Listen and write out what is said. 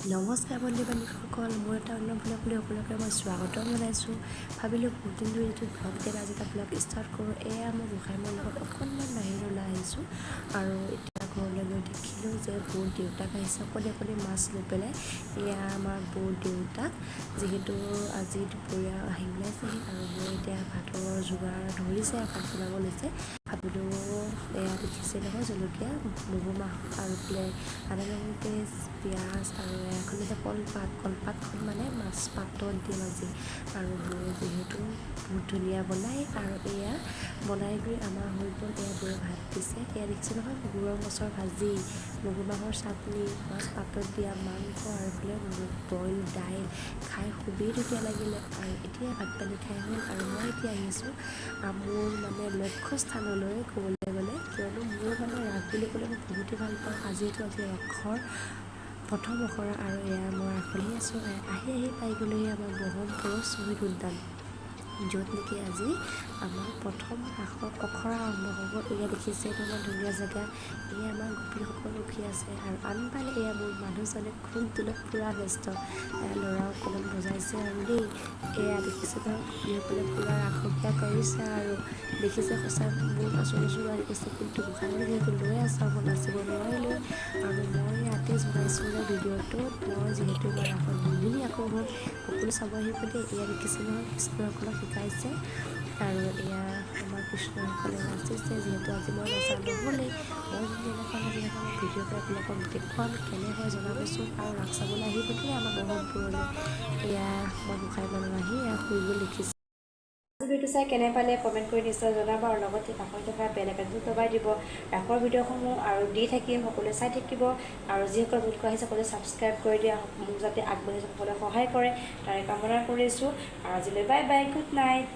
নমস্কাৰ বন্ধু বান্ধৱীসকল, মোৰ এটা অন্য ব্লগ লৈ সকলোকে মই স্বাগতম জনাইছোঁ। ভাবিলোঁ বহুত দিন ধৰি এইটো ব্লগ দিলে আজি এটা ব্লগ ষ্টাৰ্ট কৰোঁ। এয়া মই গোসাঁই মোৰ লগত অকণমান বাহিৰলৈ ওলাই আহিছোঁ আৰু এতিয়া ঘৰলৈ গৈ দেখিলোঁ যে বৌৰ দেউতাক আহিছে অকলে অকলে মাছ লৈ পেলাই। এয়া আমাৰ বৌৰ দেউতাক, যিহেতু আজি দুপৰীয়া আহি ওলাইছেহি আৰু বৌ এতিয়া ভাতৰ যোগাৰ ধৰিছে, ভাত বনাব লৈছে। ভাবিলোঁ এয়া দেখিছে নহয়, জলকীয়া, মগু মাহ আৰু বোলে আদা নহৰু পেষ্ট, পিঁয়াজ আৰু এখন যে কলপাতখন মানে মাছ পাতত দিম আজি। আৰু বৌয়ে যিহেতু বহুত ধুনীয়া বনায় আৰু এয়া বনাই গৈ আমাৰ হৈ গ'ল। এয়া বৌয়ে ভাত দিছে, এয়া দেখিছে নহয়, গুড়ৰ মাছৰ ভাজি, মগু মাহৰ চাটনি, মাছ পাতত দিয়া মাংস আৰু বোলে বইল দাইল খাই খুবেই ধুনীয়া লাগিলে। আৰু এতিয়া ভাত পানী খাই হ'ল আৰু মই এতিয়া আহিছোঁ মোৰ মানে লক্ষ্যস্থানলৈ ক'বলৈ গ'লে, কিয়নো মোৰ মানে ৰাস বুলি ক'লে মই বহুতেই ভাল পাওঁ। আজি ৰাসৰ প্ৰথম অখৰা আৰু এয়া মই ৰাসলৈ আছোঁ। আহি পাই গ'লোহি আমাৰ ব্ৰহ্মপুৰৰ শ্বহীদ উদ্যান, য'ত নেকি আজি আমাৰ প্ৰথম ৰাসৰ অখৰা আৰম্ভ হ'ব। এয়া দেখিছে ইমান ধুনীয়া জেগা। এয়া আমাৰ গোপীসকল ৰখি আছে আৰু আনফালে এয়া মোৰ মানুহজনে খোল তোলত পূৰা ব্যস্ত। ল'ৰাও অকণমান বজাইছে আৰু দেই। এয়া দেখিছে নহয়, গোপীসকলে পূৰা ৰাসক্ৰিয়া কৰিছে আৰু দেখিছে সঁচাই মোৰ নাচো আহি গৈছে, কিন্তু গোসাঁই যিহেতু লৈ আছে আৰু মই নাচিব নোৱাৰিলোঁ। আৰু মই ইয়াতে জনাইছোঁ যে ভিডিঅ'টোত মই যিহেতু মই ৰাসত মোহিনী আকৌ হ'ল, সকলো চাব আহিব দেই। এয়া দেখিছে নহয়, কৃষ্ণসকলক শিকাইছে আৰু এয়া আমাৰ কৃষ্ণসকলে নাচিছে। যিহেতু আজি মই নচা নহ'লেই, মই যদি এনেকুৱা লাগি থাকে মই ভিডিঅ' কৰি আপোনালোকক দেখুৱাম কেনে হয় জনাবচোন। আৰু ৰাস চাবলৈ আহিব দেই আমাৰ ব্ৰহ্মপুৰলৈ। এয়া মই গোসাঁই মানুহ আহি এয়া শুই গ'ল দেখিছোঁ। ভিডিঅ'টো চাই কেনে পালে কমেণ্ট কৰি নিশ্চয় জনাব আৰু লগতে কাষত থকা বেল আইকনটো দবাই দিব। ৰাসৰ ভিডিঅ'সমূহ আৰু দি থাকিম, সকলোৱে চাই থাকিব আৰু যিসকল নতুনকৈ আহিছে সকলোৱে ছাবস্ক্ৰাইব কৰি দিয়া, মোক যাতে আগবাঢ়ি সকলোৱে সহায় কৰে তাৰে কামনা কৰিছোঁ। আৰু আজিলৈ বাই বাই, গুড নাইট।